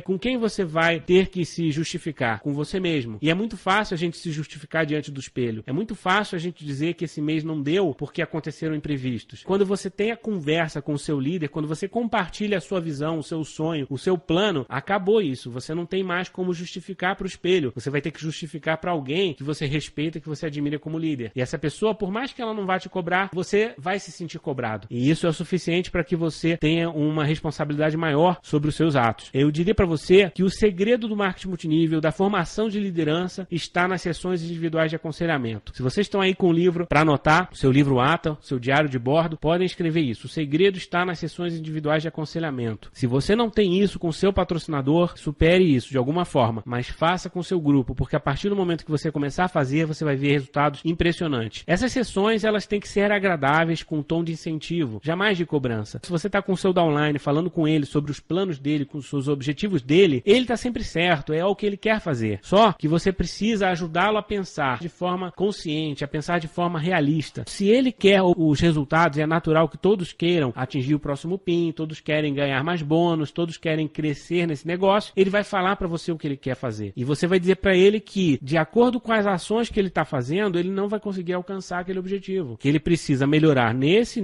Com quem você vai ter que se justificar? Com você mesmo. E é muito fácil a gente se justificar diante do espelho. É muito fácil a gente dizer que esse mês não deu porque aconteceram imprevistos. Quando você tem a conversa com o seu líder, quando você compartilha a sua visão, o seu sonho, o seu plano, acabou isso. Você não tem mais como justificar para o espelho. Você vai ter que justificar para alguém que você respeita, que você admira como líder. E essa pessoa, por mais que ela não vá te cobrar, você vai se sentir cobrado. E isso é o suficiente para que você tenha uma responsabilidade maior sobre os seus atos. Eu diria para você que o segredo do marketing multinível, da formação de liderança, está nas sessões individuais de aconselhamento. Se vocês estão aí com o livro para anotar, o seu livro ATA, o seu diário de bordo, podem escrever isso. O segredo está nas sessões individuais de aconselhamento. Se você não tem isso com o seu patrocinador, supere isso de alguma forma, mas faça com o seu grupo, porque a partir do momento que você começar a fazer, você vai ver resultados impressionantes. Essas sessões, elas têm que ser agradáveis, com um tom de incentivo, jamais de cobrança. Se você está com o seu downline, falando com ele sobre os planos dele, com os seus objetivos dele, ele está sempre certo, é o que ele quer fazer. Só que você precisa ajudá-lo a pensar de forma consciente, a pensar de forma realista. Se ele quer os resultados, é natural que todos queiram atingir o próximo PIN, todos querem ganhar mais bônus, todos querem crescer nesse negócio, ele vai falar para você o que ele quer fazer. E você vai dizer para ele que, de acordo com as ações que ele está fazendo, ele não vai conseguir alcançar aquele objetivo. Que ele precisa melhorar nesse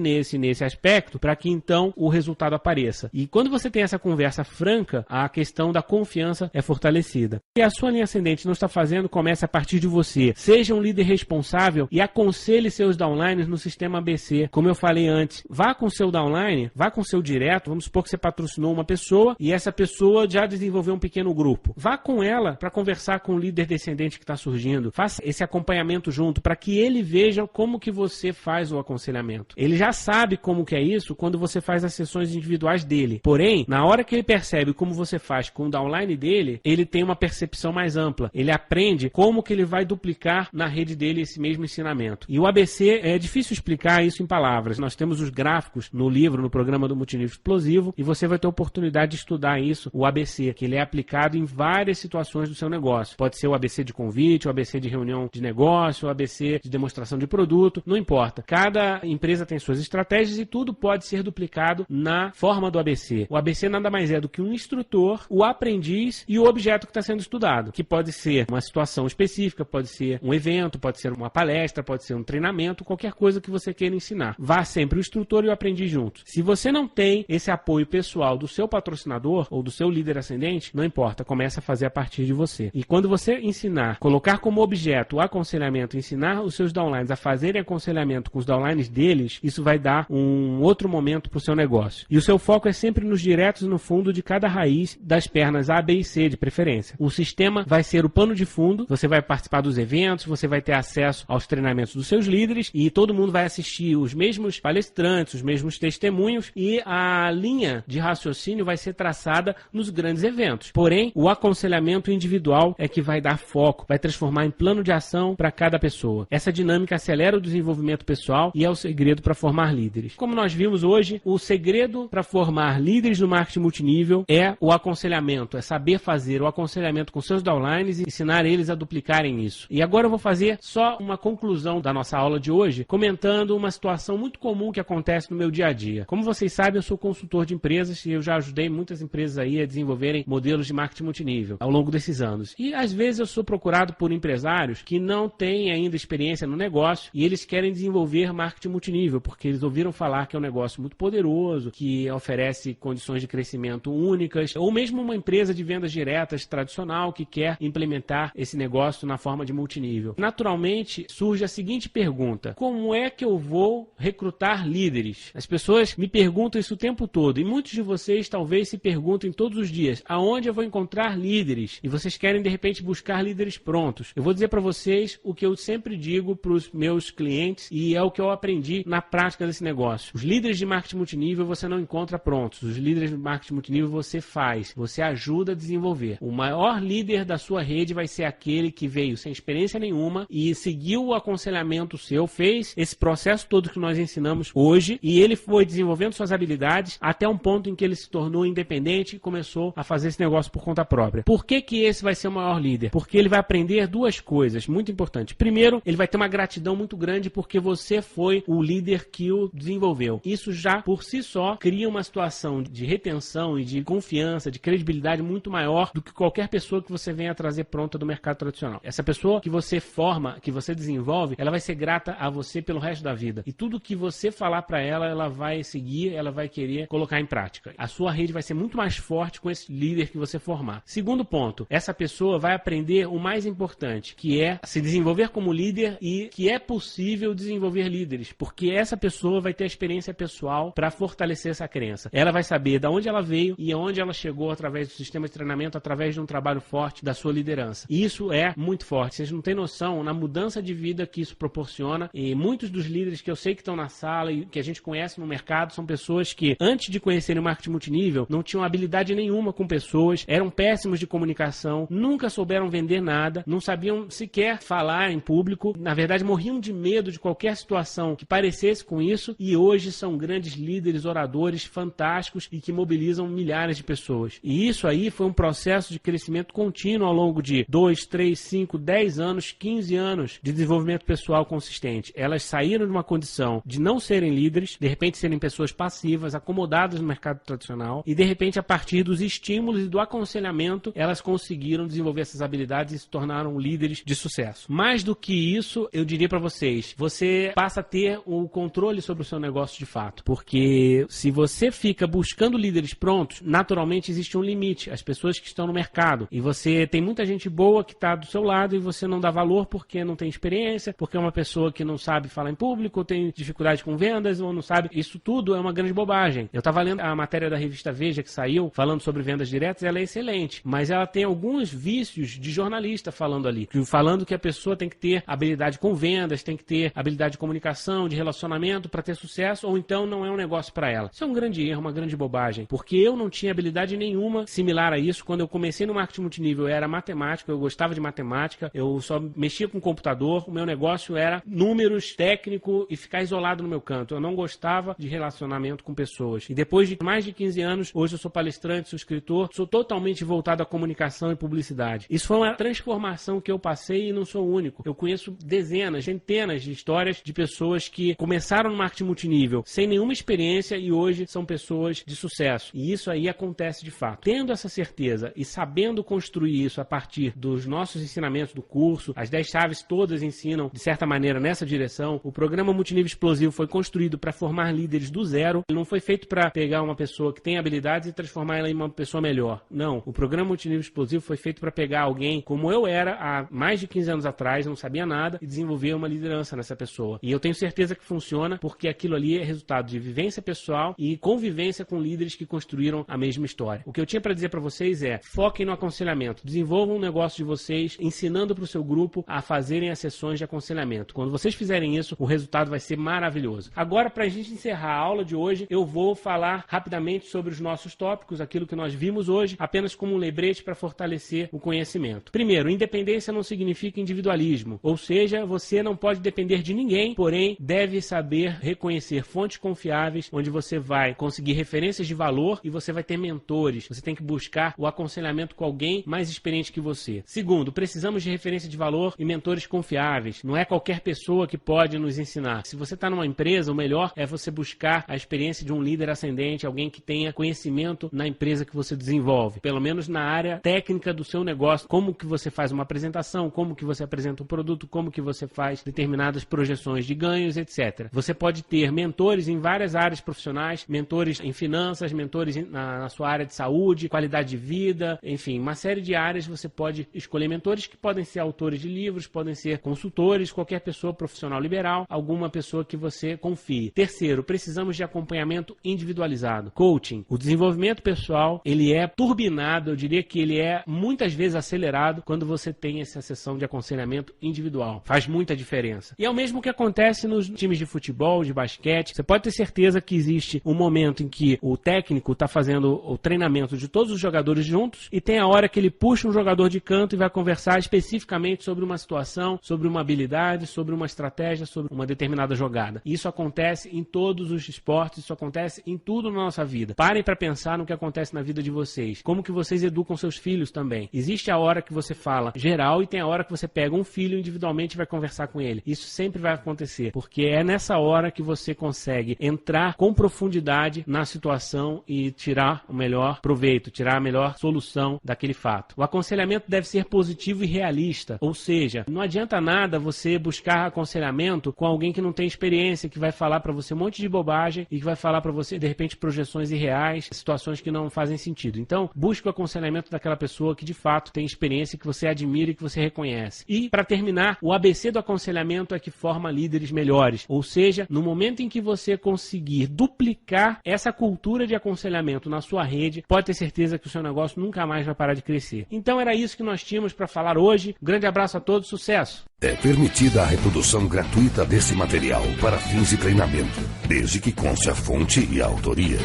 aspecto para que então o resultado apareça. E quando você tem essa conversa franca, a questão da confiança é fortalecida. E a sua linha ascendente não está fazendo, comece a partir de você. Seja um líder responsável e aconselhe seus downlines no sistema ABC. Como eu falei antes, vá com seu downline, vá com seu direto, vamos supor que você patrocinou uma pessoa e essa pessoa já desenvolveu um pequeno grupo. Vá com ela para conversar com o líder descendente que está surgindo. Faça esse acompanhamento junto para que ele veja como que você faz o aconselhamento. Ele já sabe como que é isso quando você faz as sessões individuais dele. Porém, na hora que ele percebe como você faz com o downline dele, ele tem uma percepção mais ampla. Ele aprende como que ele vai duplicar na rede dele esse mesmo ensinamento. E o ABC, é difícil explicar isso em palavras. Nós temos os gráficos no livro, no programa do Multinível Explosivo, e você vai ter a oportunidade de estudar isso, o ABC, que ele é aplicado em várias situações do seu negócio. Pode ser o ABC de convite, o ABC de reunião de negócio, o ABC de demonstração de produto, não importa. Cada empresa tem suas estratégias e tudo pode ser duplicado na forma do ABC. O ABC nada mais é do que um instrutor, o aprendiz e o objeto que está sendo estudado, que pode ser uma situação específica, pode ser um evento, pode ser uma palestra, pode ser um treinamento, qualquer coisa que você queira ensinar. Vá sempre o instrutor e o aprendiz juntos. Se você não tem esse apoio pessoal do seu patrocinador ou do seu líder ascendente, não importa, começa a fazer a partir de você. E quando você ensinar, colocar como objeto o aconselhamento, ensinar os seus downlines a fazerem aconselhamento com os downlines deles, isso vai dar um outro momento para o seu negócio. E o seu foco é sempre nos diretos no fundo de cada raiz das pernas A, B e C de preferência. O sistema vai ser o pano de fundo, você vai participar dos eventos, você vai ter acesso aos treinamentos dos seus líderes e todo mundo vai assistir os mesmos palestrantes, os mesmos testemunhos e a linha de raciocínio vai ser traçada nos grandes eventos. Porém, o aconselhamento individual é que vai dar foco, vai transformar em plano de ação para cada pessoa. Essa dinâmica acelera o desenvolvimento pessoal e é o segredo para formar líderes. Como nós vimos hoje, o segredo para formar líderes líderes do marketing multinível é o aconselhamento, é saber fazer o aconselhamento com seus downlines e ensinar eles a duplicarem isso. E agora eu vou fazer só uma conclusão da nossa aula de hoje, comentando uma situação muito comum que acontece no meu dia a dia. Como vocês sabem, eu sou consultor de empresas e eu já ajudei muitas empresas aí a desenvolverem modelos de marketing multinível ao longo desses anos. E às vezes eu sou procurado por empresários que não têm ainda experiência no negócio e eles querem desenvolver marketing multinível, porque eles ouviram falar que é um negócio muito poderoso, que oferece condições de crescimento únicas, ou mesmo uma empresa de vendas diretas tradicional que quer implementar esse negócio na forma de multinível. Naturalmente, surge a seguinte pergunta: como é que eu vou recrutar líderes? As pessoas me perguntam isso o tempo todo, e muitos de vocês talvez se perguntem todos os dias: aonde eu vou encontrar líderes? E vocês querem de repente buscar líderes prontos. Eu vou dizer para vocês o que eu sempre digo para os meus clientes e é o que eu aprendi na prática desse negócio. Os líderes de marketing multinível você não encontra prontos. Os líderes de marketing multinível você faz, você ajuda a desenvolver. O maior líder da sua rede vai ser aquele que veio sem experiência nenhuma e seguiu o aconselhamento seu, fez esse processo todo que nós ensinamos hoje e ele foi desenvolvendo suas habilidades até um ponto em que ele se tornou independente e começou a fazer esse negócio por conta própria. Por que que esse vai ser o maior líder? Porque ele vai aprender duas coisas muito importantes. Primeiro, ele vai ter uma gratidão muito grande porque você foi o líder que o desenvolveu. Isso já por si só cria uma situação de retenção e de confiança, de credibilidade muito maior do que qualquer pessoa que você venha trazer pronta do mercado tradicional. Essa pessoa que você forma, que você desenvolve, ela vai ser grata a você pelo resto da vida. E tudo que você falar para ela, ela vai seguir, ela vai querer colocar em prática. A sua rede vai ser muito mais forte com esse líder que você formar. Segundo ponto, essa pessoa vai aprender o mais importante, que é se desenvolver como líder e que é possível desenvolver líderes, porque essa pessoa vai ter a experiência pessoal para fortalecer essa crença. Ela vai saber de onde ela veio e aonde ela chegou através do sistema de treinamento, através de um trabalho forte da sua liderança. E isso é muito forte. Vocês não têm noção na mudança de vida que isso proporciona. E muitos dos líderes que eu sei que estão na sala e que a gente conhece no mercado são pessoas que, antes de conhecerem o marketing multinível, não tinham habilidade nenhuma com pessoas, eram péssimos de comunicação, nunca souberam vender nada, não sabiam sequer falar em público, na verdade morriam de medo de qualquer situação que parecesse com isso e hoje são grandes líderes, oradores fantásticos e que mobilizam milhares de pessoas. E isso aí foi um processo de crescimento contínuo ao longo de 2, 3, 5, 10 anos, 15 anos de desenvolvimento pessoal consistente. Elas saíram de uma condição de não serem líderes, de repente serem pessoas passivas, acomodadas no mercado tradicional e de repente a partir dos estímulos e do aconselhamento elas conseguiram desenvolver essas habilidades e se tornaram líderes de sucesso. Mais do que isso, eu diria para vocês, você passa a ter o controle sobre o seu negócio de fato, porque se você fica buscando líderes prontos, naturalmente existe um limite, as pessoas que estão no mercado, e você tem muita gente boa que está do seu lado e você não dá valor porque não tem experiência, porque é uma pessoa que não sabe falar em público, ou tem dificuldade com vendas, ou não sabe, isso tudo é uma grande bobagem. Eu estava lendo a matéria da revista Veja que saiu, falando sobre vendas diretas, ela é excelente, mas ela tem alguns vícios de jornalista falando ali, falando que a pessoa tem que ter habilidade com vendas, tem que ter habilidade de comunicação, de relacionamento para ter sucesso, ou então não é um negócio para ela. Isso é um grande erro, uma grande bobagem, porque eu não tinha habilidade nenhuma similar a isso. Quando eu comecei no marketing multinível, eu era matemático, eu gostava de matemática, eu só mexia com computador, o meu negócio era números, técnico e ficar isolado no meu canto. Eu não gostava de relacionamento com pessoas. E depois de mais de 15 anos, hoje eu sou palestrante, sou escritor, sou totalmente voltado à comunicação e publicidade. Isso foi uma transformação que eu passei e não sou o único. Eu conheço dezenas, centenas de histórias de pessoas que começaram no marketing multinível sem nenhuma experiência e hoje são pessoas de sucesso. E isso aí acontece de fato. Tendo essa certeza e sabendo construir isso a partir dos nossos ensinamentos do curso, as 10 chaves todas ensinam de certa maneira nessa direção. O programa Multinível Explosivo foi construído para formar líderes do zero. Ele não foi feito para pegar uma pessoa que tem habilidades e transformar ela em uma pessoa melhor. Não. O programa Multinível Explosivo foi feito para pegar alguém como eu era há mais de 15 anos atrás, não sabia nada, e desenvolver uma liderança nessa pessoa. E eu tenho certeza que funciona porque aquilo ali é resultado de vivência pessoal e convivência com líderes que construíram a mesma história. O que eu tinha para dizer para vocês é: foquem no aconselhamento, desenvolvam um negócio de vocês, ensinando para o seu grupo a fazerem as sessões de aconselhamento. Quando vocês fizerem isso, o resultado vai ser maravilhoso. Agora, para a gente encerrar a aula de hoje, eu vou falar rapidamente sobre os nossos tópicos, aquilo que nós vimos hoje, apenas como um lembrete para fortalecer o conhecimento. Primeiro, independência não significa individualismo, ou seja, você não pode depender de ninguém, porém deve saber reconhecer fontes confiáveis onde você vai conseguir referências referências de valor e você vai ter mentores. Você tem que buscar o aconselhamento com alguém mais experiente que você. Segundo, precisamos de referência de valor e mentores confiáveis. Não é qualquer pessoa que pode nos ensinar. Se você está numa empresa, o melhor é você buscar a experiência de um líder ascendente, alguém que tenha conhecimento na empresa que você desenvolve. Pelo menos na área técnica do seu negócio. Como que você faz uma apresentação, como que você apresenta um produto, como que você faz determinadas projeções de ganhos, etc. Você pode ter mentores em várias áreas profissionais, mentores em finanças, mentores na sua área de saúde, qualidade de vida, enfim, uma série de áreas você pode escolher mentores que podem ser autores de livros, podem ser consultores, qualquer pessoa profissional liberal, alguma pessoa que você confie. Terceiro, precisamos de acompanhamento individualizado. Coaching. O desenvolvimento pessoal, ele é turbinado, eu diria que ele é muitas vezes acelerado quando você tem essa sessão de aconselhamento individual. Faz muita diferença. E é o mesmo que acontece nos times de futebol, de basquete. Você pode ter certeza que existe um momento em que o técnico está fazendo o treinamento de todos os jogadores juntos e tem a hora que ele puxa um jogador de canto e vai conversar especificamente sobre uma situação, sobre uma habilidade, sobre uma estratégia, sobre uma determinada jogada. Isso acontece em todos os esportes, isso acontece em tudo na nossa vida. Parem para pensar no que acontece na vida de vocês. Como que vocês educam seus filhos também. Existe a hora que você fala geral e tem a hora que você pega um filho individualmente e vai conversar com ele. Isso sempre vai acontecer, porque é nessa hora que você consegue entrar com profundidade na situação e tirar o melhor proveito, tirar a melhor solução daquele fato. O aconselhamento deve ser positivo e realista, ou seja, não adianta nada você buscar aconselhamento com alguém que não tem experiência, que vai falar para você um monte de bobagem e que vai falar para você, de repente, projeções irreais, situações que não fazem sentido. Então, busque o aconselhamento daquela pessoa que de fato tem experiência, que você admira e que você reconhece. E, para terminar, o ABC do aconselhamento é que forma líderes melhores, ou seja, no momento em que você conseguir duplicar essa cultura de aconselhamento na sua rede, pode ter certeza que o seu negócio nunca mais vai parar de crescer. Então era isso que nós tínhamos para falar hoje. Um grande abraço a todos, sucesso! É permitida a reprodução gratuita desse material para fins de treinamento, desde que conste a fonte e a autoria.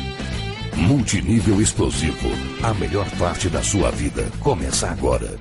Multinível Explosivo, a melhor parte da sua vida começa agora.